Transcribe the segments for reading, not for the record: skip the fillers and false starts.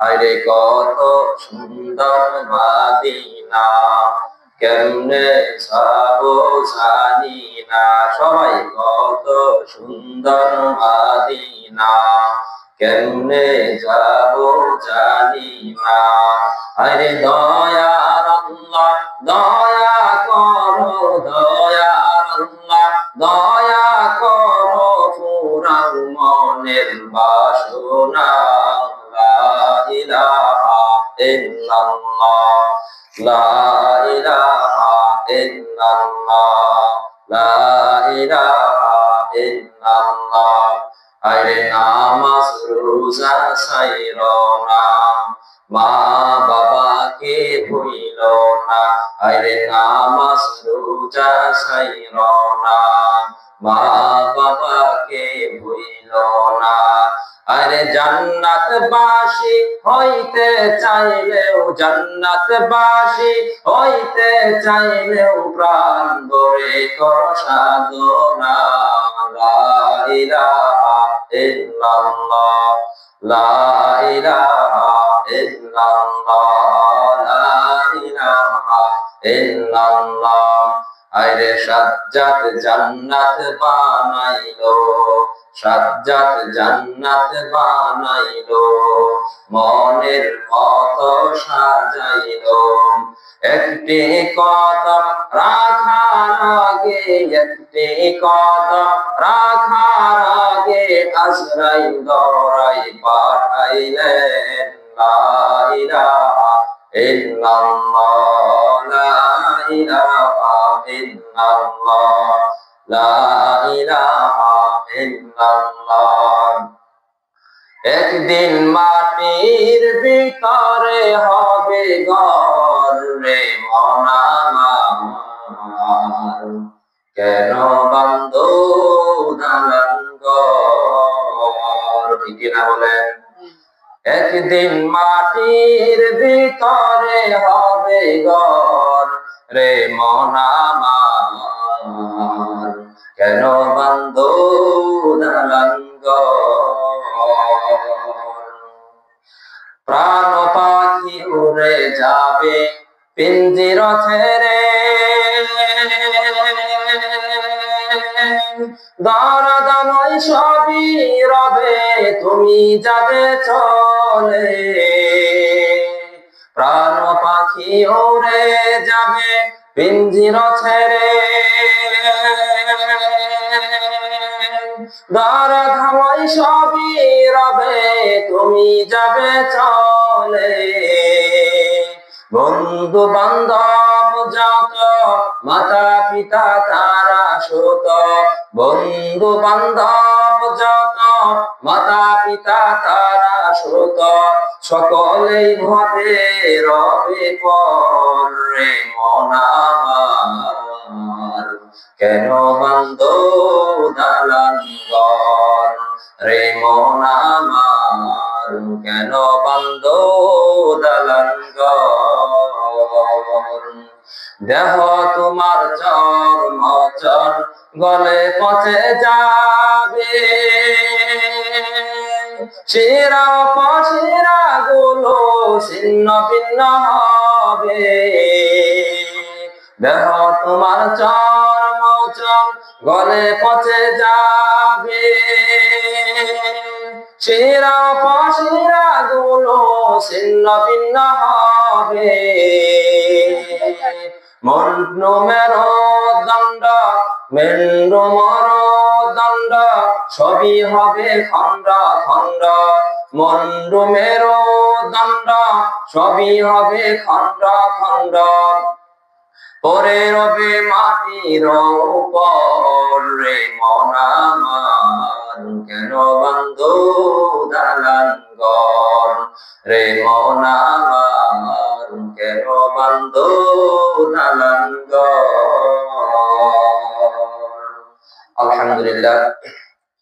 আরে কত সুন্দর মাদিনা, কেমনে যাবো জানি না। সবাই কত সুন্দর মাদিনা, কেমনে যাবো জানি না। আরে দয়ার আল্লাহ দয়া করো, দয়ার আল্লাহ দয়া করো, পুরাও মনের বাসনা। লা ইলাহা ইল্লাল্লাহ, লা ইলাহা ইল্লাল্লাহ, লা ইলাহা ইল্লাল্লাহ। আরে নামাজ রোজা ছাইরো না, মা বাবাকে ভুইল না। আরে নামাজ রোজা ছাইরো না, মা বাবাকে ভুইল না। আরে জান্নাতবাসী হইতে চাইলেও, জান্নাতবাসী হইতে চাইলেও প্রাণ ভরে কর সাধনা। লা ইলাহা ইল্লাল্লাহ, লা ইলাহা ইল্লাল্লাহ, লা ইলাহা ইল্লাল্লাহ। আরে সাজ্জাদ জান্নাত বানাইলো, সাজ্জাদ জান্নাত বানাইলো, মনের মতো সাজাইলো। একটি কদম রাখার আগে, একটি কদম রাখার আগে আজরাইল দৌড়াই পাঠাইলেন। লা ইলাহা ইল্লাল্লাহ, লা ইলাহা ইল্লাল্লাহ, লা ইলাহা ইল্লাল্লাহ। একদিন মাটির ভিতরে হবে ঘর রে মন আমার, কেন বান্ধ দালান ঘর। ঠিক না বলেন? একদিন মাটির ভিতরে হবে ঘর রে মন আমার, কেন বান্ধ দালান ঘর। প্রাণ পাখি উড়ে যাবে পিঞ্জির ছেড়ে, দরদময় সবই রবে তুমি যাবে চলে। প্রাণ পাখি উড়ে যাবে পিঞ্জির ছেড়ে, দরদময় সবই রবে তুমি যাবে চলে। বন্ধু বান্ধব যত, মাতা পিতা তারা সুত, বন্ধু বান্ধব যত, মাতা পিতা তারা সুত, সকলেই ভাবে রবে পর রে মন আমার, কেন বান্ধ দালান ঘর রে মন আমার, কেন বান্ধ দালান ঘর। দেহ তোমার চর্ম চর গলে পচে যাবে, শিরা পশিরা গুলো ছিন্ন ভিন্ন হবে। দেহ তোমার চর্ম চর গলে পচে যাবে, শিরা পশিরা গুলো ছিন্ন ভিন্ন হবে। মন্ড মেরো দণ্ড, মেন্ড মর দণ্ড, সবই হবে খণ্ড খণ্ড। মন্ড মেরো দণ্ড, সবই হবে খণ্ড খণ্ড। পরে রবে মাটির উপর রে মন আমার, কেন বান্ধ দালান ঘর রে মন আমার, কেন বান্ধ দালান ঘর। আলহামদুলিল্লাহ,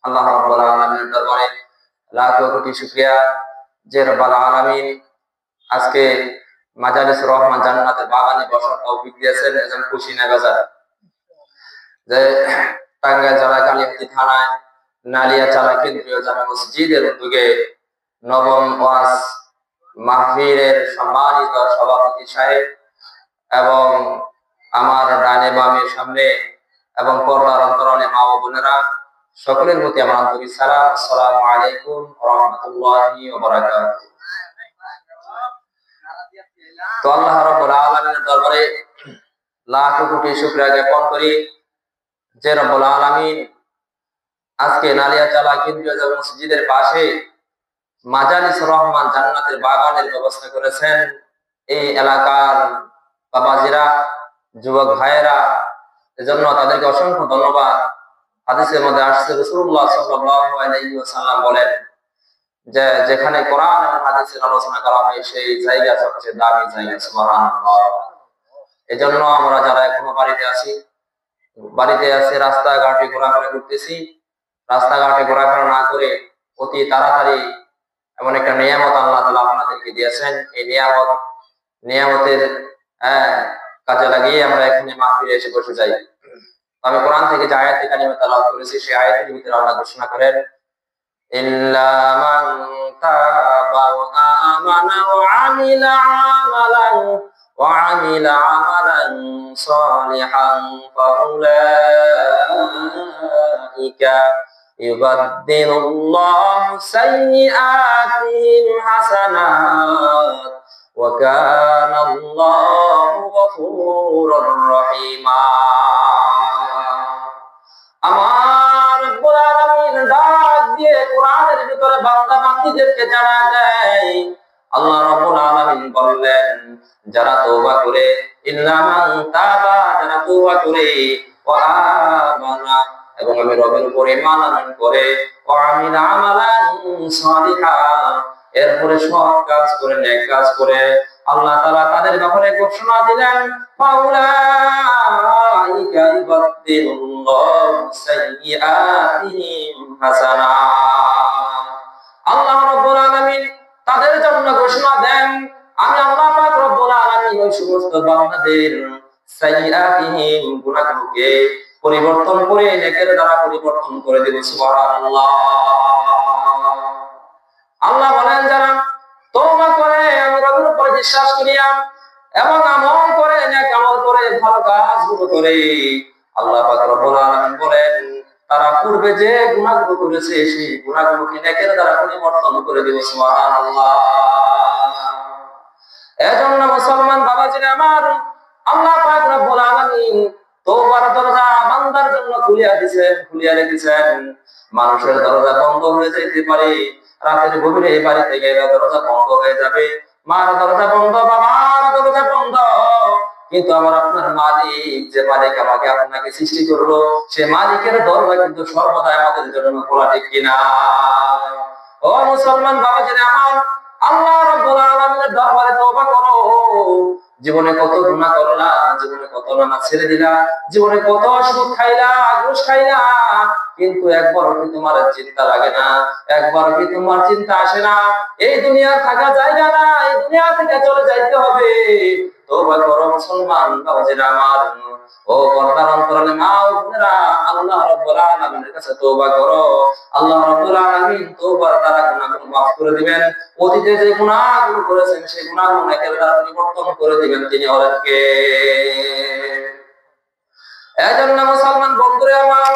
আল্লাহ রাব্বুল আলামিনের দরবারে লাখো কোটি শুকরিয়া যে রব্বুল আলামিন আজকে মাজালিস রহমান জান্নাতের বাগানে বসার তৌফিক দিয়েছেন। একজন খুশি নেবাজার যে টাঙ্গাইল জেলা কালিয়াকৈর থানায় নালিয়াচালা কেন্দ্রীয় জামে মসজিদের উদ্যোগে নবম ওয়াজ মাহফিলের সম্মানিত সভাপতি সাহেব এবং আমার ডানে বামে সামনে এবং পর্দার অন্তরালে মা ও বোনেরা, সকলের প্রতি আমার আন্তরিক সালাম। আসসালামু আলাইকুম ওয়া রাহমাতুল্লাহি ওয়া বারাকাতুহু। তো আল্লাহ রাব্বুল আলামিনের দরবারে লাখ কোটি শুকরিয়া জ্ঞাপন করি যে রব্বুল আলামিন আজকে নালিয়াচালা কেন্দ্রীয় জামে মসজিদের পাশে মাজালিস রহমান জান্নাতের বাগানের ব্যবস্থা করেছেন। এই এলাকার বাবাজিরা, যুবক ভাইয়েরা, এজন্য তাদেরকে অসংখ্য ধন্যবাদ। হাদিসের মধ্যে আসছে রাসূলুল্লাহ সাল্লাল্লাহু আলাইহি ওয়াসাল্লাম বলেন যে যেখানে কোরআন এবং হাদিসের আলোচনা করা হয় সেই জায়গা সবচেয়ে দামি জায়গা। সুবহানাল্লাহ। এজন্য আমরা যারা এখনো বাড়িতে আছি রাস্তাঘাটে ঘোরাফেরা করতেছি, রাস্তাঘাটে ঘোরাফেরা না করে অতি তাড়াতাড়ি এমন একটা নিয়ামত আল্লাহ তাআলা আপনাদেরকে দিয়েছেন। এই নিয়ামতের কাজে লাগিয়ে আমরা এখানে মাহফিলে এসে বসে যাই। আমি কোরআন থেকে যে আয়াতে কারিমা তেলাওয়াত করেছি সেই আয়াতের ভিতরে আল্লাহ ঘোষণা করেন, ইল্লা মান তাবা ওয়া আমানা ওয়া আমিলা আমালান সালিহান ফাউলাইকা ইউবাদদিলুল্লাহু সাইয়্যাতিহিম হাসানাত ওয়া কানাল্লাহু গফুরুর রহিমা। আমার রব্বুল আলামিন ডাক দিয়ে কোরআনের ভিতরে বান্দা বান্দীদেরকে জানা দেয়। আল্লাহ রাব্বুল আলামিন বললেন, যারা তওবা করে, ইল্লা মান তাবা, যারা তওবা করে, ওয়া আমানা, এবং আমি রবের উপরে ঈমান আনয়ন করে, ওয়া আমিলা আমালান সালিহান, এরপরে সৎ কাজ করে, নেক কাজ করে, আল্লাহ তাআলা তাদের ব্যাপারে ঘোষণা দিলেন, ফাউলাইকা ইউবাদদিলুল্লাহু সাইয়্যাতিহিম হাসানাত। আল্লাহ রাব্বুল আলামিন তাদের জন্য ঘোষণা দেন, আমি আল্লাহ পাক রব্বুল আলামিন ওই সমস্ত বান্দাদের সাইয়্যাতিহিম, গুনাহগুলোকে পরিবর্তন করে নেকের দ্বারা পরিবর্তন করে দেব। সুবহানাল্লাহ। আল্লাহ বলেন, যারা তওবা করে, আমি রবের উপর বিশ্বাস করিয়া এবং আমল করে, নেক আমল করে, ভালো কাজগুলো করে, আল্লাহ পাক রব্বুল আলামিন বলেন তারা পূর্বে যে গুনাহগুলো করেছে সেই গুনাহগুলোকে নেকের দ্বারা পরিবর্তন করে দেব। সুবহানাল্লাহ। এজন্য মুসলমান বাবাজিরা আমার, আল্লাহ পাক রব্বুল আলামিন তওবার দরজা বান্দার জন্য খুলিয়া রেখেছেন। মানুষের দরজা বন্ধ হয়ে যেতে পারে, রাতের গভীরে বাড়িতে গেলে দরজা বন্ধ হয়ে যাবে, মার দরজা বন্ধ, বাবার দরজা বন্ধ, কিন্তু আমার আপনার মালিক, যে মালিক আমাকে আপনাকে সৃষ্টি করলো, সে মালিকের দরজা কিন্তু সর্বদা আমাদের জন্য খোলা, ঠিক কিনা? ও মুসলমান বাবাজিরা আমার, আল্লাহ রাব্বুল আলামিনের দরবারে তওবা করো। জীবনে কত গুনাহ করলা, জীবনে কত নামাজ ছেড়ে দিলা, জীবনে কত সুদ খাইলা, ঘুষ খাইলা, কিন্তু একবারও কি তোমার চিন্তা লাগে না? একবারও কি তোমার চিন্তা আসে না এই দুনিয়ার থাকা জায়গা না, এই দুনিয়া থেকে চলে যাইতে হবে? তওবা করো মুসলমান বাবাজিরা আমার, ও পর্দার অন্তরালে মা ও বোনেরা, আল্লাহ রাব্বুল আলামিনের কাছে তওবা করো। আল্লাহ রাব্বুল আলামিন তওবার দ্বারা গুনাহগুলো মাফ করে দিবেন। অতীতে যে গুনাহগুলো করেছেন সেই গুনাহগুলো নেকের দ্বারা পরিবর্তন করে দিবেন। তিনি হলেন কে? এজন্য মুসলমান বন্ধুরা আমার,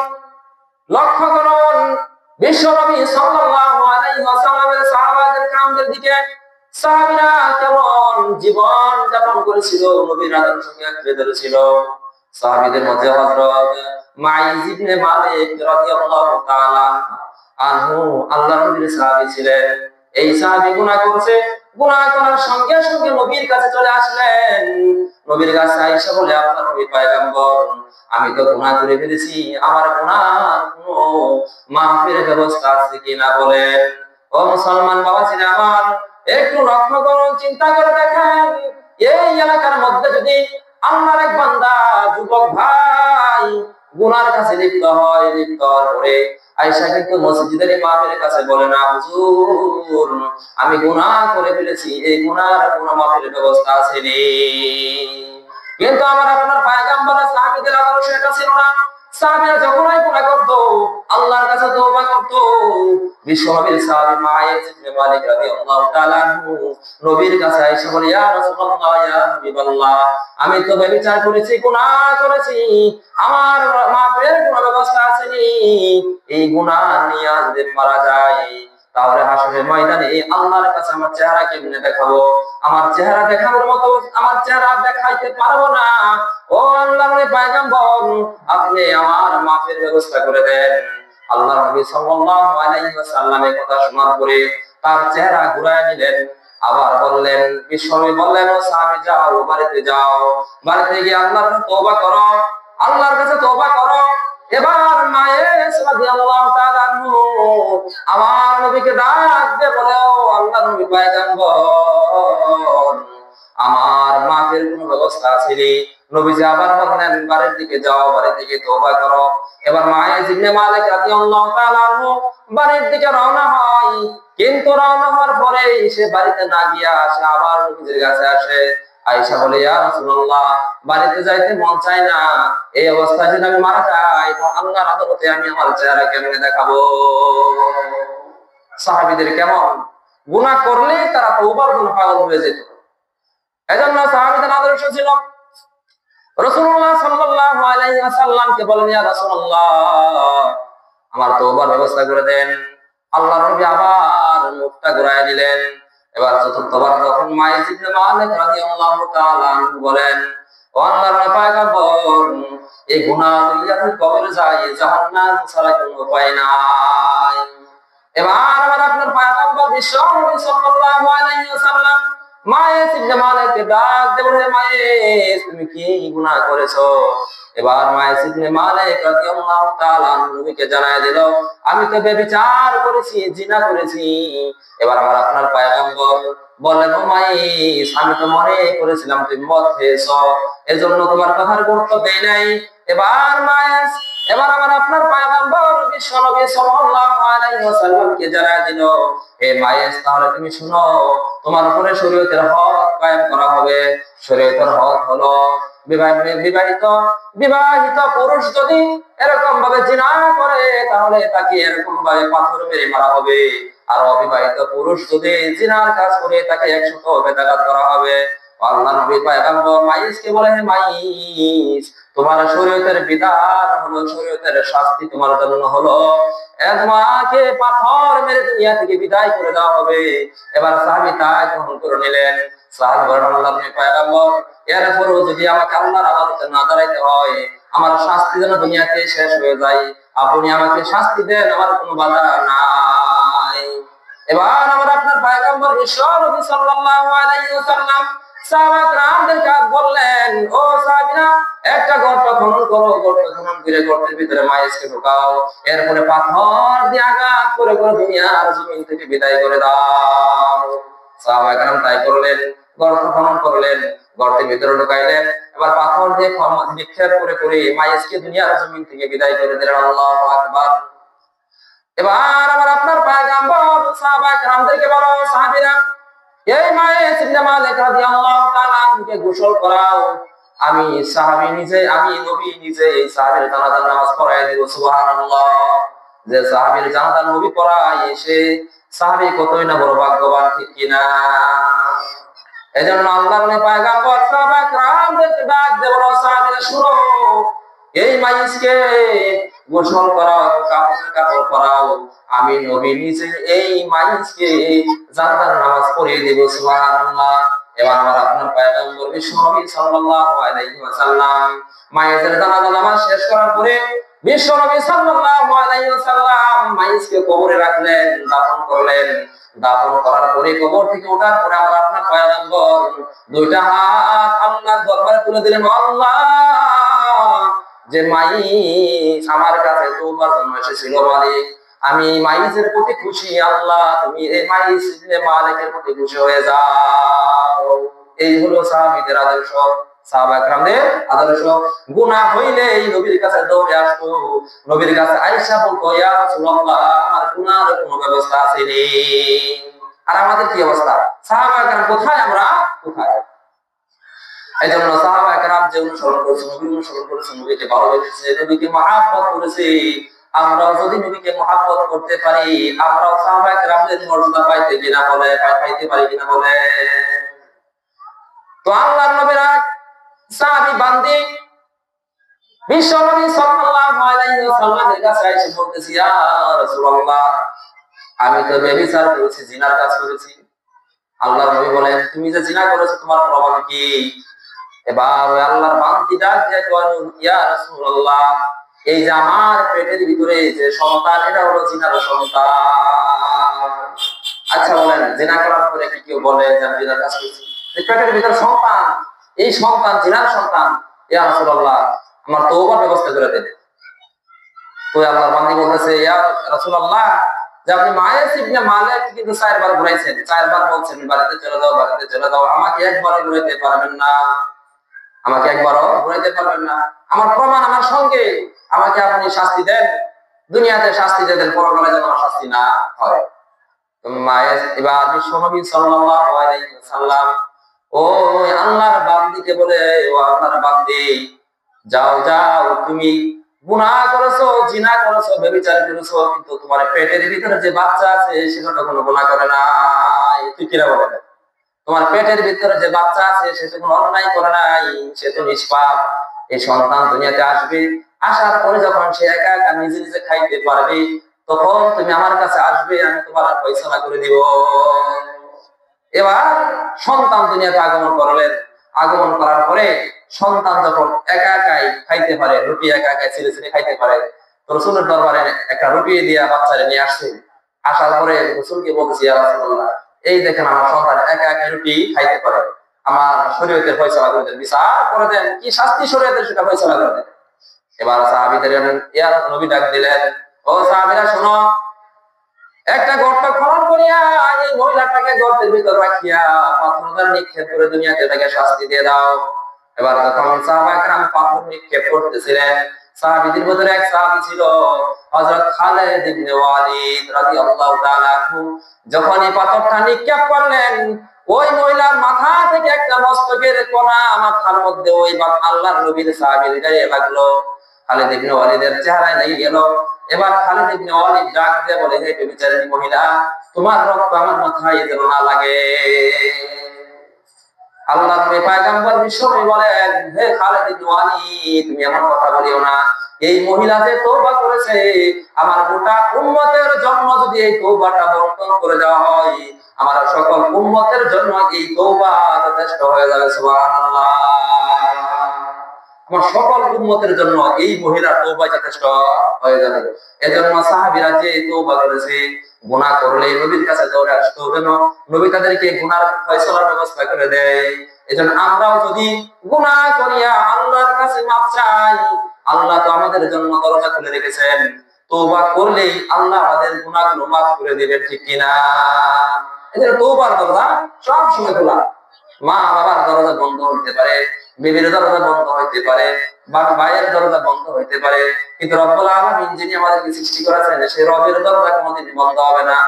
লক্ষ্য করুন বিশ্বনবী সাল্লাল্লাহু আলাইহি ওয়াসাল্লামের সাহাবাদের কামদের দিকে। সাহাবীরা কেমন জীবন যাপন করেছিল, নবীর আদর্শকে আঁকড়ে ধরেছিল। সাহাবীদের মধ্যে হযরত মাইজ ইবনে মালিক রাদিয়াল্লাহু তাআলা আনহু আল্লাহর নবীর সাহাবী ছিলেন। এই সাহাবী গুনাহ করছে, গুনাহ করার সঙ্গে সঙ্গে নবীর কাছে চলে আসলেন। নবীর কাছে আয়েশা বলে, আপনার নবী পয়গম্বর, আমি তো গুনাহ করে ফেলেছি, আমার গুনাহ কোনো মাফের ব্যবস্থা আছে কিনা বলেন। ও মুসলমান বাবাজিরা আমার, একটু লক্ষ্য করুন, চিন্তা করে দেখেন, এই এলাকার মধ্যে যদি আল্লাহর এক বান্দা, যুবক ভাই গুনার কাছে লিপ্ত হয়, লিপ্ত হওয়ার পরে আয়েশা কিন্তু মসজিদের ইমামের কাছে বলে না, হুজুর আমি গুনাহ করে ফেলেছি, এই গুনার কোনো মাফের ব্যবস্থা আসেনি। কিন্তু আমার আপনার পয়গম্বরের সাহাবীদের আদর্শ এটা ছিল না। সাহাবীরা যখনই গুনাহ করত আল্লাহর কাছে তওবা করত। বিশ্বনবীর সাহাবী মায়েস ইবনে মালিক রাদিয়াল্লাহু তাআলা আনহু নবীর কাছে এসে বলে, ইয়া রাসূলুল্লাহ, ইয়া হাবিবাল্লাহ, আমি তো ব্যভিচার করেছি, গুনাহ করেছি, আমার মাফের কোনো ব্যবস্থা আসেনি। এই গুনাহ নিয়ে যদি মারা যায় তাহলে হাসরের ময়দানে আল্লাহর কাছে আমার চেহারা কেমনে দেখাবো? আমার চেহারা দেখানোর মতো আমার চেহারা দেখাইতে পারবো না। ও আল্লাহর পয়গম্বর, আপনি আমার মাফের ব্যবস্থা করে দেন। আল্লাহর নবী সাল্লাল্লাহু আলাইহি ওয়াসাল্লামের কথা শোনার পরে তার চেহারা ঘুরায় নিলেন। আবার বললেন, বিশ্বনবী বললেন, ও সাহাবী, যাও বাড়িতে যাও, বাড়িতে গিয়ে আল্লাহর কাছে তওবা করো, আল্লাহর কাছে তওবা করো। এবার মায়েস রাদিয়াল্লাহু তাআলা আনহু আমার নবীকে ডাক দিয়ে বলে, ও আল্লাহর নবী পয়গম্বর, আমার মাফের কোনো ব্যবস্থা আছে নি? নবীজি আবার বললেন, বাড়ির দিকে যাও, বাড়ির দিকে তওবা করো। এবার মায়েস ইবনে মালিক রাদিয়াল্লাহু তাআলা আনহু বাড়ির দিকে রওনা হয়। কিন্তু রওনা হওয়ার পরে সে বাড়িতে না গিয়া সে আবার নবীজির কাছে আসে। আয়েশা বলে, ইয়া রাসূলুল্লাহ, বাড়িতে যাইতে মন চায় না, এই অবস্থায় যদি আমি মারা যাই তো আল্লাহর আদালতে আমি আমার চেহারা কেমনে দেখাবো? সাহাবীদের কেমন গুনাহ করলে তারা তওবার জন্য পাগল হয়ে যেত। এজন্য সাহাবীদের আদর্শ ছিল, রাসূলুল্লাহ সাল্লাল্লাহু আলাইহি ওয়াসাল্লামকে বলেন, ইয়া রাসূলুল্লাহ, আমার তওবার ব্যবস্থা করে দেন। আল্লাহর নবী আবার মুখটা ঘুরায় দিলেন। এবার চতুর্থবার যখন মায়েস ইবনে মালিক রাদিয়াল্লাহু তাআলা আনহু বলেন, ও আল্লাহর পয়গম্বর, এই গুনাহ লইয়া তুই কবরে যাই, জাহান্নাম ছাড়া কোনো উপায় নাই। এবার আমার আপনার পয়গম্বর বিশ্বনবী সাল্লাল্লাহু আলাইহি ওয়াসাল্লাম মায়েস ইবনে মালিককে ডাক দিয়ে বলে, মায়েস, তুমি কি গুনাহ করেছো? এবার মায়েস ইবনে মালিক রাদিয়াল্লাহু তাআলা নবীকে জানায় দিল, আমি তো ব্যভিচার করেছি, জিনা করেছি। এবার আমার আপনার পয়গম্বর বললেন, ও মায়েস, আমি তো মনে করেছিলাম তুমি মদ খেয়েছো, এজন্য তোমার কথার গুরুত্ব দেই নাই। এবার আমার আপনার পয়গম্বর বিশ্বনবী সাল্লাল্লাহু আলাইহি ওয়াসাল্লামকে জানায় দিল, হে মায়েস, তাহলে তুমি শুনো, তোমার উপরে শরীয়তের হক কায়েম করা হবে। শরীয়তের হক হলো বিবাহিত পুরুষ যদি এরকম ভাবে জিনা করে তাহলে তাকে এরকম ভাবে পাথর মেরে মারা হবে। আর অবিবাহিত পুরুষ যদি জিনার কাজ করে তাকে 100 বেত্রাঘাত করা হবে। আল্লাহ নবী পয়গম্বর মাইসকে বলে, হে মাইস, তোমার শরীয়তের বিধান হলো, শরীয়তের শাস্তি তোমার জন্য হলো তোমাকে পাথর মেরে দুনিয়া থেকে বিদায় করে দেওয়া হবে। এবার সাহাবী তাই গ্রহণ করে নিলেন। সাহাবী বলেন, আল্লাহর নবী পয়গম্বর, এরপরও যদি আমাকে আল্লাহর আদালতে না দাঁড়াইতে হয়, আমার শাস্তি যেন দুনিয়াতে শেষ হয়ে যায়, আপনি আমাকে শাস্তি দেন, আমার কোনো বাধা নাই। এবার আমার আপনার পয়গম্বর বিশ্বনবী সাল্লাল্লাহু আলাইহি ওয়াসাল্লাম সাহাবায়ে বললেন, ও সাহাবীরা, একটা গর্ত খনন করো, গর্ত খনন করে গর্তের ভিতরে মাইসকে ঢোকাও, এরপরে পাথর দিয়ে আঘাত করে করে দুনিয়ার জমিন থেকে বিদায় করে দাও। সাহাবায়ে কেরাম তাই করলেন, গর্ত খনন করলেন, গর্তের ভিতরে ঢুকাইলেন, এবার পাথর দিয়ে নিক্ষেপ করে করে মাইসকে দুনিয়ার জমিন থেকে বিদায় করে দিলেন। আল্লাহু আকবার। এবার আমার আপনার পয়গম্বর সাহাবায়ে কেরামদেরকে বলো, সাহাবীরা, এই মায়েস ইবনে মালিক রাদিয়াল্লাহু তাআলা আনহুকে গোসল করাও। আমি নবী নিজে এই সাহাবীর জানাজার নামাজ পড়ায় দিব। সুবহানাল্লাহ। যে সাহাবীর জানাজার নবী পড়ায় এসে সাহাবী কতই না বড় ভাগ্যবান, ঠিক কিনা? এজন্য আল্লাহর পয়গম্বর সাহাবায়ে কেরামদেরকে ডাক দিয়ে বলো, সাহাবীরা শুনো, এই মাইসকে গোসল করাও, কাপড় পরাও। আমি নবী নিজে এই মাইসকে জানাজার নামাজ পড়িয়ে দেব। সুবহানাল্লাহ। এবার আমার আপনার পয়গম্বর বিশ্বনবী সাল্লাল্লাহু আলাইহি ওয়াসাল্লাম মাইসের জানাজার নামাজ শেষ করার পরে বিশ্বনবী সাল্লাল্লাহু আলাইহি ওয়াসাল্লাম মাইসকে কবরে রাখলেন, দাফন করলেন। দাফন করার পরে কবর থেকে ওঠার পরে আমার আপনার পয়গম্বর দুইটা হাত আল্লাহর দরবারে তুলে দিলেন। আল্লাহ, যে মাইস আমার কাছে তওবার জন্য এসেছিল, মালিক, আমি মাইসের প্রতি খুশি। আল্লাহ, তুমি এই মাইস ইবনে মালিকের প্রতি খুশি হয়ে যাও। এই হলো সাহাবীদের আদর্শ, সাহাবায়ে কেরামদের আদর্শ। গুনাহ হইলে এই নবীর কাছে দৌড়ে আসতো, নবীর কাছে আয়েশা বলতো, ইয়া রাসূলুল্লাহ, আমার গুনাহের কোনো ব্যবস্থা আছে নি? আর আমাদের কি অবস্থা? সাহাবায়ে কেরাম কোথায়, আমরা কোথায়? এজন্য সাহাবা কেরাম যে অনুসরণ করেছে, নবী অনুসরণ করেছে, নবীকে ভালোবেসেছে, নবীকে মহব্বত করেছে, আমরাও যদি নবীকে মহব্বত করতে পারি, আমরাও সাহাবা কেরামদের মর্যাদা পাইতে কিনা বলে, পাইতে পারি কিনা বলে। তো আল্লাহর নবীরা সাহাবী বান্দি বিশ্ব নবী সাল্লাল্লাহু আলাইহি ওয়াসাল্লামের কাছে এসে বলতেছি, ইয়া রাসূলুল্লাহ, আমি তো ব্যভিচার করেছি, জিনার কাজ করেছি। আল্লাহর নবী বলেন, তুমি যে জিনা করেছো তোমার প্রমাণ কি? এবার ওই আল্লাহর বান্দি ডাক দিয়ে কয়, ইয়া রাসূলুল্লাহ, এই যে আমার পেটের ভিতরে যে সন্তান, এটা হলো জিনার সন্তান। আচ্ছা বলেন, জিনা করার পরে কি কেউ বলে যে আমি জিনার কাজ করেছি? পেটের ভিতরে সন্তান, এই সন্তান জিনার সন্তান, ইয়া রাসূলুল্লাহ আমার তওবার ব্যবস্থা করে দেন। তো আল্লাহর বান্দি বলতেছে, ইয়া রাসূলুল্লাহ, যে আপনি মায়ের ইবনে মালিক কিন্তু 4 বার ঘুরাইছেন, 4 বার বলছেন বাড়িতে চলে যাও, বাড়িতে চলে যাও, আমাকে একবারও ঘুরাইতে পারবেন না, আমাকে একবারও ঘুরাইতে পারবেন না। আমার প্রমাণ আমার সঙ্গে, আমাকে আপনি শাস্তি দেন, দুনিয়াতে শাস্তি দিয়ে দেন, পরকালে যেন আমার শাস্তি না হয়। তো মায়ের এবার বিশ্বনবী সাল্লাল্লাহু আলাইহি ওয়াসাল্লাম ও আল্লাহর বান্দিকে বলে, ও আল্লাহর বান্দি, যাও যাও, তুমি গুনাহ করেছো, জিনা করেছো, ব্যভিচার করেছো, কিন্তু তোমার পেটের ভিতরে যে বাচ্চা আছে সেটা কোনো গুনাহ করে নাই। তুই কিরা বলে, তোমার পেটের ভিতরে যে বাচ্চা আছে সে তো কোনো অন্যায় করে নাই, সে তো নিষ্পাপ। এই সন্তান দুনিয়াতে আসবে, আসার পরে যখন সে একা একা নিজে নিজে খাইতে পারবে, তখন তুমি আমার কাছে আসবে, আমি তোমার ফয়সালা করে দিব। এবার সন্তান দুনিয়াতে আগমন করলেন। আগমন করার পরে সন্তান যখন একা একাই খাইতে পারে, রুটি একা একাই ছেড়ে ছেড়ে খাইতে পারে, তো রাসূলের দরবারে একটা রুটি দিয়া বাচ্চারে নিয়ে আসছে। আসার পরে রাসূলকে বলতেছি, ইয়া রাসূলুল্লাহ, এই দেখেন আমার সন্তান একা একা রুটি খাইতে পারে, আমার শরীয়তের ফয়সালা করে দেন, বিচার করে দেন, কি শাস্তি শরীয়তের সেটা ফয়সালা করে দেন। এবার সাহাবীদের ইয়া নবী ডাক দিলেন, ও সাহাবীরা শোনো, একটা গর্ত খনন করিয়া এই মহিলাটাকে গর্তের ভিতর রাখিয়া পাথর নিক্ষেপ করে দুনিয়াতে তাকে শাস্তি দিয়ে দাও। এবার যখন সাহাবা কেরাম পাথর নিক্ষেপ করতেছিলেন, সাহাবীদের ভিতরে এক সাহাবী ছিল হযরত খালিদ ইবনে ওয়ালিদ রাদিয়াল্লাহু তাআলা আনহু। যখন এই পাথরটা নিক্ষেপ করলেন, ওই মহিলার মাথা থেকে একটা মস্তকের কণা মাথার মধ্যে ওই আল্লাহর নবীর সাহাবীর গায়ে লাগলো। খালিদ ইবনে ওয়ালিদের চেহারায় লেগে গেল। এবার খালিদ ইবনে ওয়ালিদ ডাক দিয়ে বলে, হে বেচারী মহিলা, তোমার রক্ত আমার মাথায় যেন না লাগে। আল্লাহর নবী পয়গম্বর বিশ্বনবী বলেন, হে খালিদ ইবনে ওয়ালিদ, তুমি এমন কথা বলিও না। এই মহিলা যে তওবা করেছে, আমার গোটা উম্মতের জন্য যদি এই তওবাটা বর্ণন করে দেওয়া হয়, আমার সকল উম্মতের জন্য এই তওবা যথেষ্ট হয়ে যাবে। সুবহানাল্লাহ, আমার সকল উম্মতের জন্য এই মহিলার তওবা যথেষ্ট হয়ে যাবে। এজন্য সাহাবীরা যে তওবা করেছে, গুনাহ করলে নবীর কাছে দৌড়ে আসতে হবে না, নবী তাদেরকে গুনার ফয়সালার ব্যবস্থা করে দেয়। এজন্য আমরাও যদি গুনাহ করিয়া আল্লাহর কাছে মাফ চাই, আল্লাহ তো আমাদের জন্য দরজা খুলে রেখেছেন, তওবা করলেই আল্লাহ আমাদের গুনাহগুলো মাফ করে দিবেন, ঠিক কিনা? এজন্য তওবার দরজা সব সময় খোলা। মা বাবার দরজা বন্ধ হতে পারে, বিবির দরজা বন্ধ হইতে পারে, ভাইয়ের দরজা বন্ধ হইতে পারে, কিন্তু রব্বুল আলামিন যিনি আমাদেরকে সৃষ্টি করেছেন, সেই রবের দরজা কোনোদিন বন্ধ হবে না।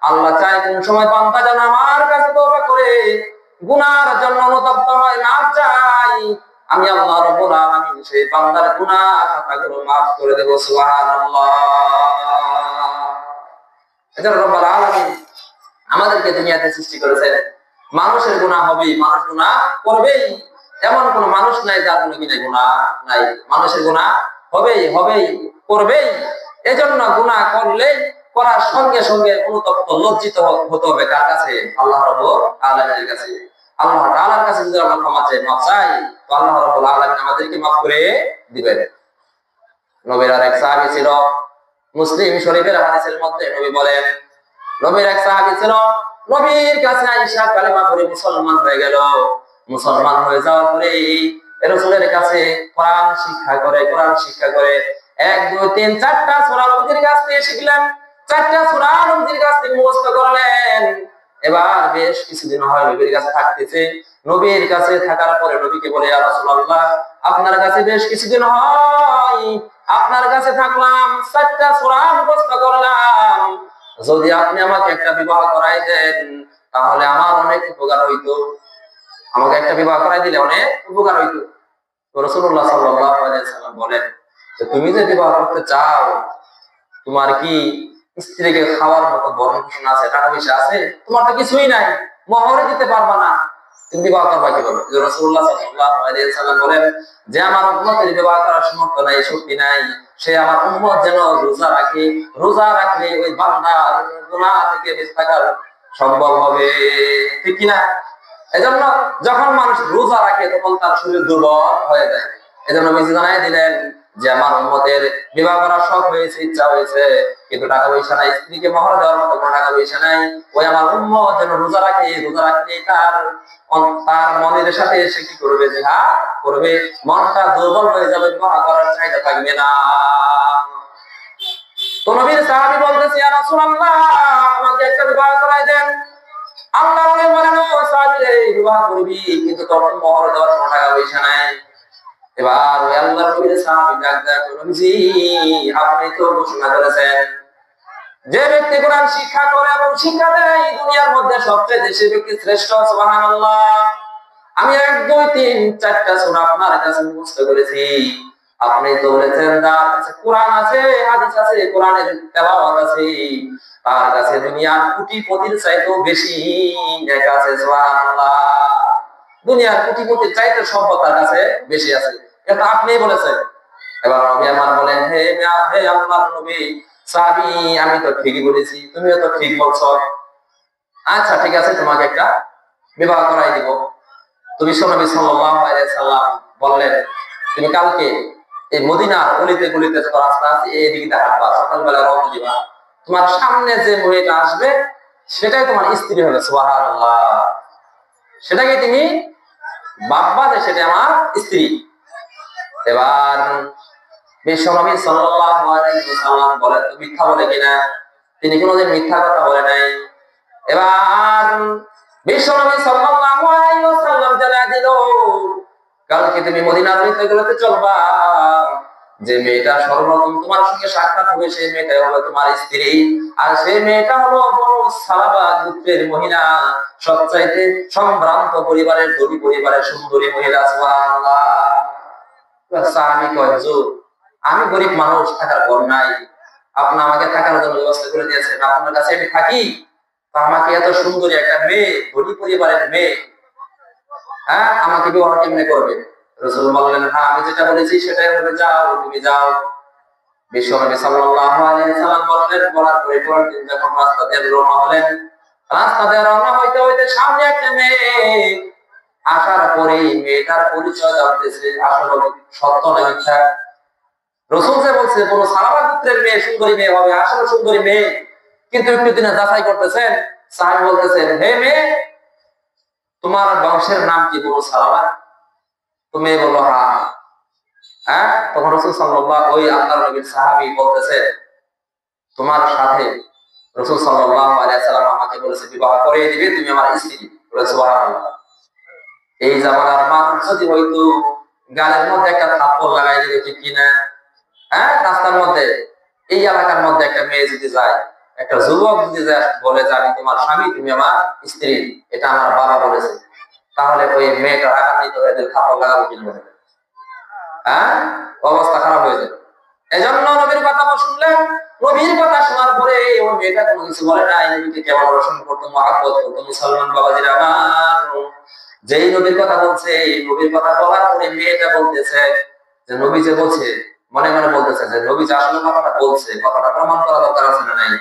আল্লাহ চায় কোন সময় বান্দা যেন আমার কাছে তওবা করে গুনার জন্য অনুতপ্ত হয়, মাফ চাই, আমি আল্লাহ রব্বুল আলামিন সেই বান্দার গুনাহ খাতাগুলো মাফ করে দেব। সুবহানাল্লাহ। এজন্য রব্বুল আলামিন আমাদেরকে দুনিয়াতে সৃষ্টি করেছেন, মানুষের গুনাহ হবেই, মানুষ গুনাহ করবেই, এমন কোন মানুষ নাই যার কোনো কি গুনাহ নাই। মানুষের গুনাহ হবেই, করবেই। এজন্য গুনাহ করলে করার সঙ্গে সঙ্গে অনুতপ্ত, লজ্জিত হতে হবে কার কাছে? আল্লাহ রাব্বুল আলামিনের কাছে। আল্লাহ তাআলার কাছে যদি আমরা ক্ষমা চাই, মাফ চাই, তো আল্লাহ রাব্বুল আলামিন আমাদেরকে মাফ করে দিবেন। নবীর আরেক সাহাবী ছিল, মুসলিম শরীফের হাদিসের মধ্যে নবী বলেন, নবীর এক সাহাবী ছিল, নবীর কাছে আয়েশা কালেমা পড়ে মুসলমান হয়ে গেল। মুসলমান হয়ে যাওয়ার পরে রাসূলের কাছে কোরআন শিক্ষা করে 1 2 3 4টা সূরা নবীর কাছ থেকে শিখলেন, 4টা সূরা নবীর কাছ থেকে মুখস্থ করলেন। এবার বেশ কিছুদিন হয় নবীর কাছে থাকতেছে। নবীর কাছে থাকার পরে নবীকে বলে, ইয়া রাসূলুল্লাহ, আপনার কাছে বেশ কিছুদিন হয়, আপনার কাছে থাকলাম, 4টা সূরা মুখস্থ করলাম, যদি আপনি আমাকে একটা বিবাহ করাই দেন তাহলে আমার অনেক উপকার হইতো। আমাকে একটা বিবাহ করাই দিলে অনেক উপকার হইতো। তো রাসূলুল্লাহ সাল্লাল্লাহু আলাইহি সাল্লাম বলেন, তুমি যে বিবাহ করতে চাও, তোমার কি স্ত্রীকে খাওয়ার মতো বরণ পোষণ আছে, টাকা পয়সা আছে? তোমার তো কিছুই নাই, মহরে দিতে পারবা না, তুমি বিবাহ করবা কিভাবে? রাসূলুল্লাহ সাল্লাল্লাহু আলাইহি সাল্লাম বলেন, যে আমার উম্মতের বিবাহ করার সামর্থ্য নাই, শক্তি নাই, সে আমার উম্মত যেন রোজা রাখে, রোজা রাখলে ওই বান্দার গুনাহ থেকে বেঁচে থাকার সম্ভব হবে, ঠিক কিনা? এজন্য যখন মানুষ রোজা রাখে তখন তার শরীর দুর্বল হয়ে যায়। এজন্য নবীজি জানাই দিলেন যে আমার উম্মতের বিবাহ করার শখ হয়েছে, ইচ্ছা হয়েছে, কিন্তু টাকা পয়সা নাই, স্ত্রীকে মহর দেওয়ার মতো কোনো টাকা পয়সা নাই, ওই আমার উম্মত যেন রোজা রাখে, রোজা রাখলে তার তার মনের সাথে সে কি করবে, জিহাদ করবে, মনটা দুর্বল হয়ে যাবে, বিবাহ করার চাহিদা থাকবে না। তো নবীর সাহাবী বলতেছে, ইয়া রাসূলুল্লাহ, আমাকে একটা বিবাহ করাই দেন। আল্লাহ বলেন, ও সাহাবী রে, বিবাহ করবি, কিন্তু তোর মহর দেওয়ার কোনো টাকা পয়সা নাই। এবার ওই আল্লাহর নবীর সাহাবী ডাক দেয়, নবীজি, আপনি তো ঘোষণা করেছেন যে ব্যক্তি কোরআন শিক্ষা করে এবং শিক্ষা দেয় এই দুনিয়ার মধ্যে সবচেয়ে বেশি ব্যক্তি শ্রেষ্ঠ। সুবহানাল্লাহ। আমি 1 2 3 4টা সূরা আপনার কাছে মুখস্থ করেছি, আপনি তো বলেছেন যার কাছে কোরআন আছে, হাদিস আছে, কোরআনের তেলাওয়াত আছে, তার কাছে দুনিয়ার কোটিপতির চাইতেও বেশি নেক আছে। সুবহানাল্লাহ। দুনিয়ার কোটিপতির চাইতে সম্পদ তার কাছে বেশি আছে, এটা আপনিই বলেছেন। এবার নবী আমার বলেন, হে আল্লাহর নবী, সাহাবী, আমি তো ঠিকই বলেছি, তুমিও তো ঠিক বলছো। আচ্ছা ঠিক আছে, তোমাকে একটা বিবাহ করাই দিব। তো বিশ্বনবী সাল্লাল্লাহু আলাইহি সাল্লাম বললেন, তুমি কালকে এই মদিনার অলিতে গলিতে যত রাস্তা আছে এই দিকে হাঁটবা, সকালবেলা রওনা দিবা, তোমার সামনে যে মহিলাটা আসবে সেটাই তোমার স্ত্রী হবে। সুবহানাল্লাহ। সেটাকে তুমি ভাববা যে সেটা আমার স্ত্রী। এবার বিশ্বনবী সাল্লাল্লাহু আলাইহি সাল্লাম বলেন, মিথ্যা বলে কিনা? তিনি কোনোদিন মিথ্যা কথা বলে নাই। এবার বিশ্বনবী সাল্লাল্লাহু আলাইহি ওয়াসাল্লাম জানায় দিল, কালকে তুমি মদিনার অলিতে চলবা, যে মেয়েটা সর্বপ্রথম তোমার সঙ্গে সাক্ষাৎ হবে সেই মেয়েটা হলো তোমার স্ত্রী, আর সেই মেয়েটা হলো বড় সাহাবা গোত্রের মহিলা, সবচাইতে সম্ভ্রান্ত পরিবারের, ধনী পরিবারের সুন্দরী মহিলা। সুবহানাল্লাহ। সাহাবী কয়, হুজুর, আমি গরিব মানুষ, থাকার ঘর নাই, আপনি আমাকে থাকার জন্য ব্যবস্থা করে দিয়েছেন, আপনার কাছে আমি থাকি, তো আমাকে এত সুন্দরী একটা মেয়ে, ধনী পরিবারের মেয়ে, হ্যাঁ, আমাকে বিবাহ কেমনে করবে? রাসূল বললেন, হ্যাঁ, আমি যেটা বলেছি সেটাই হবে, যাও, তুমি যাও। বিশ্বনবী সাল্লাল্লাহু আলাইহি সাল্লাম বললেন, বলার পরে পরের দিন যখন রাস্তা দিয়ে রওনা হলেন, রাস্তা দিয়ে রওনা হইতে হইতে সামনে একটা মেয়ে আসার পরেই মেয়েটার পরিচয় জানতেছে, আসলে সত্য না মিথ্যা। রাসূল যে বলছে বড় সাহাবা গোত্রের মেয়ে, সুন্দরী মেয়ে হবে, আসলে সুন্দরী মেয়ে, কিন্তু একটু দিনে যাচাই করতেছেন। সাহাবী বলতেছেন, হে মেয়ে, তোমার বংশের নাম কি? বড় সাহাবা। তুমি বললো, হ্যাঁ। হ্যাঁ, তখন রাসূল সাল্লাল্লাহু, ওই আল্লাহর নবীর সাহাবী বলতেছে, তোমার সাথে রাসূল সাল্লাল্লাহু আলাইহি সাল্লাম আমাকে বলেছে বিবাহ করিয়ে দিবে, তুমি আমার স্ত্রী। সুবহানাল্লাহ। এই জামানার মানুষ যদি হয়তো গালের মধ্যে একটা থাপ্পড় লাগাই দিবে, ঠিক কিনা? হ্যাঁ, রাস্তার মধ্যে এই এলাকার মধ্যে একটা মেয়ে যদি যায়, একটা যুবক যদি যায় বলে যে আমি তোমার স্বামী, তুমি আমার স্ত্রী, এটা আমার বাবা বলেছে, তাহলে ওই মেয়েটা রাগান্বিত হয়ে থাপ্পড় লাগাবে কিনা? হ্যাঁ, অবস্থা খারাপ হয়ে যাবে। এজন্য নবীর কথা শুনলেন, নবীর কথা শোনার পরে ওই মেয়েটা কোনো কিছু বলে নাই, নবীকে কেমন রসন করতো, মহব্বত করতো। মুসলমান বাবাজির আমার, যেই নবীর কথা বলছে, নবীর কথা বলার পরে মেয়েটা বলতেছে যে নবী যে বলছে, মনে মনে বলতেছে যে নবী যে আসলে কথাটা বলছে, কথাটা প্রমাণ করা দরকার আছে না নাই?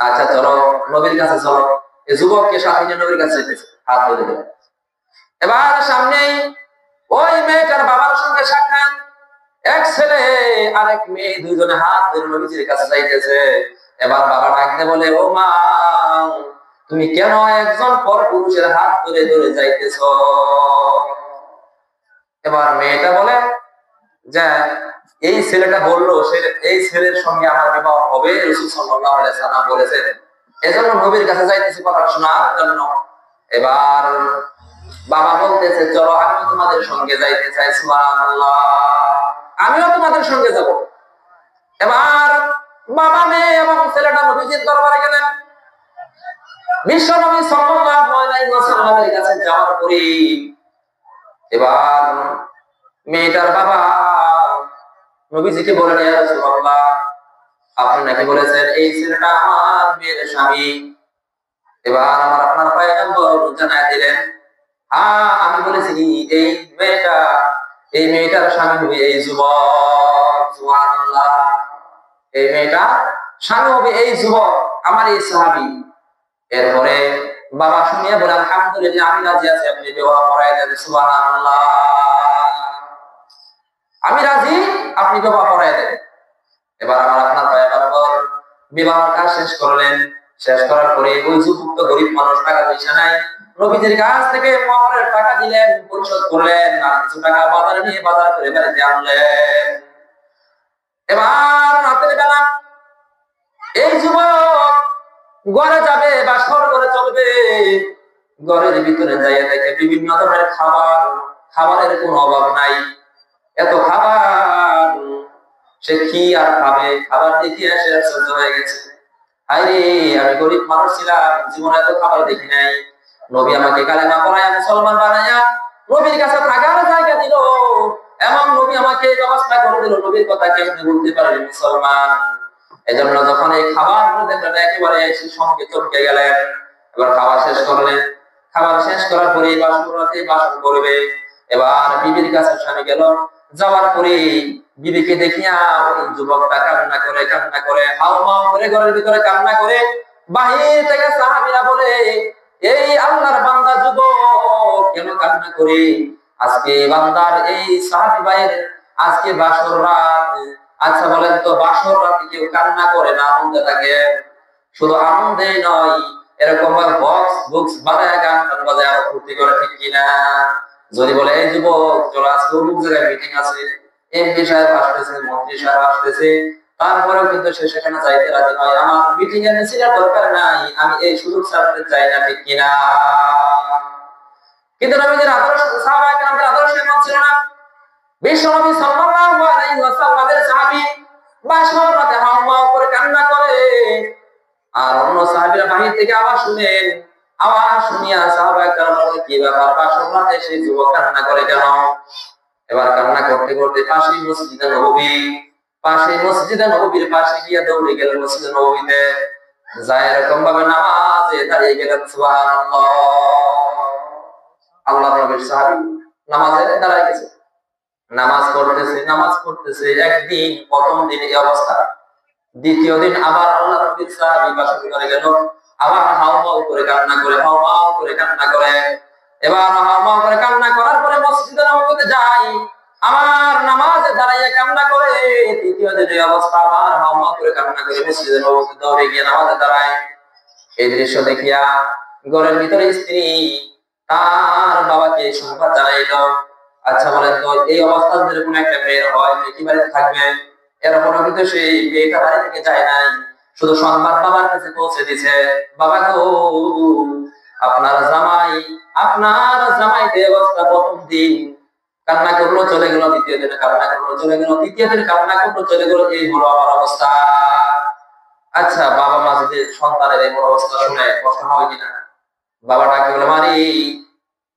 আচ্ছা চলো নবীর কাছে চলো। এই যুবককে সাথে নিয়ে নবীর কাছে যেতেছে, হাত ধরে দিল। এবার সামনেই ওই মেয়েটার বাবার সঙ্গে সাক্ষাৎ, এক ছেলে আর এক মেয়ে, দুইজনে হাত ধরে নবীজির কাছে যাইতেছে। এবার বাবা ডাকতে বলে, ও মা, তুমি কেন একজন পর পুরুষের হাত ধরে ধরে যাইতেছ? এবার মেয়েটা বলে যে এই ছেলেটা বললো এই ছেলের সঙ্গে আমার বিবাহ হবে, রাসূল সাল্লাল্লাহু আলাইহি সাল্লাম বলেছেন, এজন্য নবীর কাছে যাইতেছি কথা শোনার জন্য। এবার বাবা বলতেছে, চলো আমিও তোমাদের সঙ্গে যাইতে চাই। সুবহানাল্লাহ। আমিও তোমাদের সঙ্গে যাব। এবার বাবা, মেয়ে এবং ছেলেটা নবীজির দরবারে গেলেন। বিশ্বনবী সাল্লাল্লাহু আলাইহি ওয়াসাল্লামের কাছে যাওয়ার পরে এবার মেয়েটার বাবা নবীজিকে বলেন, ইয়া রাসূলুল্লাহ, আপনি নাকি বলেছেন এই ছেলেটা আমার মেয়ের স্বামী। এবার আমার আপনার পয়গম্বর জানায় দিলেন, হ্যাঁ আমি বলেছি এই মেয়েটা, এই মেয়েটার স্বামী হবে এই যুবক। সুবহানাল্লাহ, এই মেয়েটা স্বামী হবে এই যুবক, আমার এই সাহাবী। এরপরে বাবা শুনিয়ে বলে, আলহামদুলিল্লাহ, আমি রাজি আছি, আপনি বিবাহ করাই দেন। সুবহানাল্লাহ, আমি রাজি, আপনি বিবাহ করাই দেন। এবার আমার আপনার পয়গম্বর বিবাহের কাজ শেষ করলেন। শেষ করার পরে ওই যুবক তো গরিব মানুষ, টাকা পয়সা নাই, নবীজির কাছ থেকে মহরের টাকা দিলেন, পরিশোধ করলেন, আর কিছু টাকা বাজারে নিয়ে বাজার করে বাড়িতে আনলেন। এবার রাতের বেলা এই যুবক ঘরে যাবে বা শহর করে চলবে, ঘরের ভিতরে যাইয়া দেখে বিভিন্ন ধরনের খাবার, খাবারের কোনো অভাব নাই, এত খাবার, সে কি আর খাবে, খাবার দেখিয়ে সে সহ্য হয়ে গেছে। আরে আমি গরিব মানুষ ছিলাম, জীবনে এত খাবার দেখি নাই, নবী আমাকে কালেমা পড়ায়া মুসলমান বানায়া নবীর কাছে থাকার জায়গা দিল, এমন নবী আমাকে ব্যবস্থা করে দিল, নবীর কথা কেমনে বলতে পারে মুসলমান। এজন্য যখন এই খাবার দেখলেন একেবারে এসে সঙ্গে চমকে গেলেন। এবার খাবার শেষ করলেন, খাবার শেষ করার পরে বাসরাতে বাসন করবে। এবার বিবির কাছে স্বামী গেল, যাওয়ার পরে বিবিকে দেখিয়া ওই যুবকটা কান্না করে কান্না করে হাউ মাউ করে ঘরের ভিতরে কান্না করে। বাহির থেকে সাহাবীরা বলে, এই আল্লাহর বান্দা যুবক কেন কান্না করে? আজকে বান্দার এই সাহাবী ভাইয়ের আজকে বাসর রাত। আচ্ছা বলেন তো, বাসর রাতে কেউ কান্না করে না আনন্দে থাকে? শুধু আনন্দে নয়, এরকম বক্স বুকস বাজায় গান টান বাজায় আরো ফুর্তি করে, ঠিক কিনা? যদি বলে এই যুবক চলো আজকে অমুক জায়গায় মিটিং আছে, এমপি সাহেব আসতেছে, মন্ত্রী সাহেব আসতেছে, তারপরেও কিন্তু সে সেখানে যাইতে রাজি নয়, আমার মিটিং এর মিছিলের দরকার নাই, আমি এই সুযোগ ছাড়তে চাই না, ঠিক কিনা? কিন্তু নবীজির আদর্শ, সাহাবায়ে কেরামদের আদর্শ এমন ছিল না। বিশ্বনবী সাল্লাল্লাহু আলাইহি ওয়াসাল্লামের সাহাবী বাসর রাতে হাওমাও করে কান্না করে, আর অন্য সাহাবীরা বাহির থেকে আওয়াজ শুনেন, আওয়াজ শুনিয়া সাহাবায়ে কেরাম বলে, কি ব্যাপার, বাসর রাতে সেই যুবক কান্না করে কেন? এবার কান্না করতে করতে পাশেই মসজিদে নববী, পাশে মসজিদে নববীর পাশে গিয়া দৌড়ে গেলেন মসজিদে নববীতে, যায় এরকম ভাবে নামাজে দাঁড়িয়ে গেলেন। সুবহানাল্লাহ, আল্লাহর নবীর সাহাবী নামাজে দাঁড়ায় গেছে, নামাজ পড়তেছে। একদিন প্রথম দিন এই অবস্থা, দ্বিতীয় দিন আবার আল্লাহর নবীর সাহাবী বাসর করে গেল, আবার হাওমাও করে কান্না করে, হাওমাও করে কান্না করে। এবার হাওমাও করে কান্না করার পরে মসজিদে নববীতে যাই, আমার নামাজে দাঁড়াইয়া কান্না করে। তৃতীয় দিনের অবস্থা, আবার হাওমাও করে কান্না করে মসজিদে নববীতে দৌড়ে গিয়ে নামাজে দাঁড়ায়। এই দৃশ্য দেখিয়া ঘরের ভিতরে স্ত্রী তার বাবাকে সংবাদ জানাইলো। আচ্ছা বলেন তো, এই অবস্থা যদি কোনো একটা মেয়ের হয়, মেয়ে কি বাড়িতে থাকবে? এরপরও কিন্তু সেই মেয়েটা বাড়ি থেকে যায় নাই, শুধু সংবাদ বাবার কাছে পৌঁছে দিছে, বাবা গো, আপনার জামাইতে অবস্থা, প্রথম দিন কান্না করলো চলে গেল, দ্বিতীয় দিনে কান্না করলো চলে গেল, তৃতীয় দিনে কান্না করলো চলে গেল, এই হলো আমার অবস্থা। আচ্ছা বাবা মা যদি সন্তানের এই অবস্থা শুনে কষ্ট হবে কিনা? বাবা ডাকে বলে, মারি,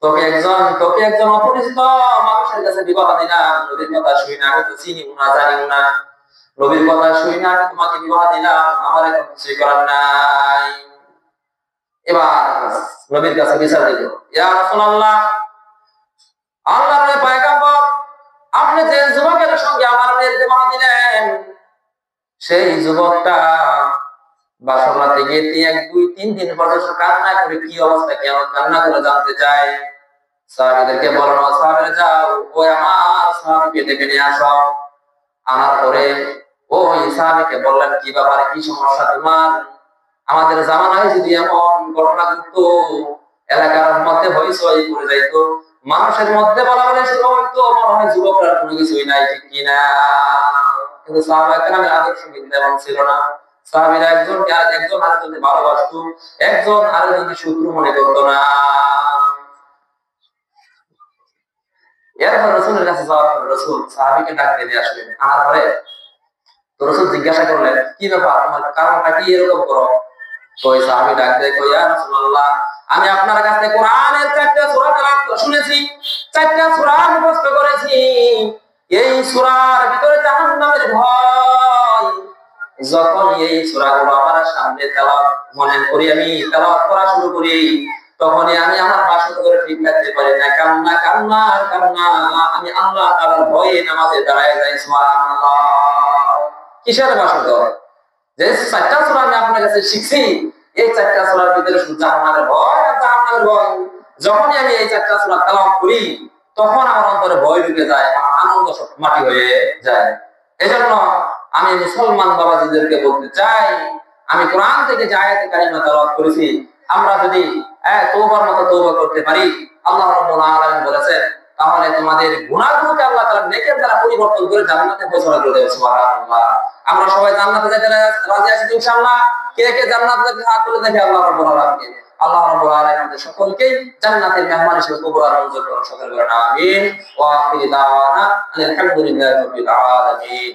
তোকে একজন অপরিচিত মানুষের কাছে বিবাহ দিলাম, নবীর কথা শুই না, আমি তো চিনি না জানিও না, নবীর কথা শুই না, আমি তোমাকে বিবাহ দিলাম, আমার এখন কিছুই করার নাই। এবার নবীর কাছে বিচার দিল, ইয়া রাসূলুল্লাহ, আল্লাহর পয়গম্বর, আপনি যে যুবকের সঙ্গে আমার মেয়ের বিবাহ দিলেন, সেই যুবকটা বাসর রাতে গিয়ে 1-2-3 দিন পর্যন্ত কান্না করে, কি অবস্থা, কেন কান্না করে জানতে চায়। সাহাবীদেরকে বলল, সাহাবীরা যাও, ওই আমার সাহাবীকে ডেকে নিয়ে আসো। আনার পরে ওই সাহাবীকে বললেন, কি ব্যাপার, কি সমস্যা তোমার? আমাদের জামানায় যদি এমন ঘটনা ঘটতো, এলাকার মধ্যে হইচই পড়ে যাইতো, মানুষের মধ্যে বলাবলি শুরু হইতো, মনে হয় যুবকরা কোনো কিছুই নাই, ঠিক কিনা? কিন্তু সাহাবায়ে কেরামের আদর্শ কিন্তু এমন ছিল না। সাহাবীরা একজন আরেকজনকে ভালোবাসতো, একজন আরেকজনকে শত্রু মনে করতো না। এরপর রাসূলের কাছে যাওয়ার পর রাসূল সাহাবীকে ডাক দিয়ে আসলেন, আনার পরে তো রাসূল জিজ্ঞাসা করলেন, কি ব্যাপার, তোমার কারণটা কি এরকম করো? তো ওই সাহাবী ডাক দিয়ে কই, ইয়া রাসূলুল্লাহ, আমি আপনার কাছে কোরআনের 4টা সূরা তেলাওয়াত শুনেছি, 4টা সূরা মুখস্থ করেছি। এই সূরার ভিতরে জাহান্নামের ভয়, যখন এই সূরাগুলো আমার সামনে তেলাওয়াত মনে করি, আমি তেলাওয়াত করা শুরু করি, তখনই আমি আমার বাসন করে ঠিক থাকতে পারি না, কান্না কান্না কান্না। আমি আল্লাহ তাআলার ভয়ে নামাজে দাঁড়ায় যাই। সুবহানাল্লাহ। কিসের বাসন? যে 4টা সূরা আমি আপনার কাছে শিখছি, এই 4টা সূরার ভিতরে শুধু জাহান্নামের ভয় আর জাহান্নামের ভয়। যখনই আমি এই 4টা সূরা তেলাওয়াত করি, তখন আমার অন্তরে ভয় ঢুকে যায়, আমার আনন্দ সব মাটি হয়ে যায়। এজন্য আমি মুসলমান বাবাজিদেরকে বলতে চাই, আমি কোরআন থেকে যে আয়াতে কারিমা তেলাওয়াত করেছি, আমরা যদি তওবার মতো তওবা করতে পারি, আল্লাহ রাব্বুল আলামিন বলেছেন, তাহলে তোমাদের গুনাহগুলোকে আল্লাহ তাআলা নেকের দ্বারা পরিবর্তন করে জান্নাতে পৌঁছানো করে দেবে। সুবহানাল্লাহ। আমরা সবাই জান্নাতে যেতে রাজি আছি ইনশাআল্লাহ। কে কে জান্নাতে যেতে হাত তুলে দেখে আল্লাহ রাব্বুল আলামিন। আল্লাহ রাব্বুল আলামিন আমাদের সকলকে জান্নাতের মেহমান হিসেবে কবুল আর মঞ্জুর করুন। সকলে বলেন আমিন। ওয়া আখিরু দাওয়ানা আলহামদুলিল্লাহি রাব্বিল আলামিন।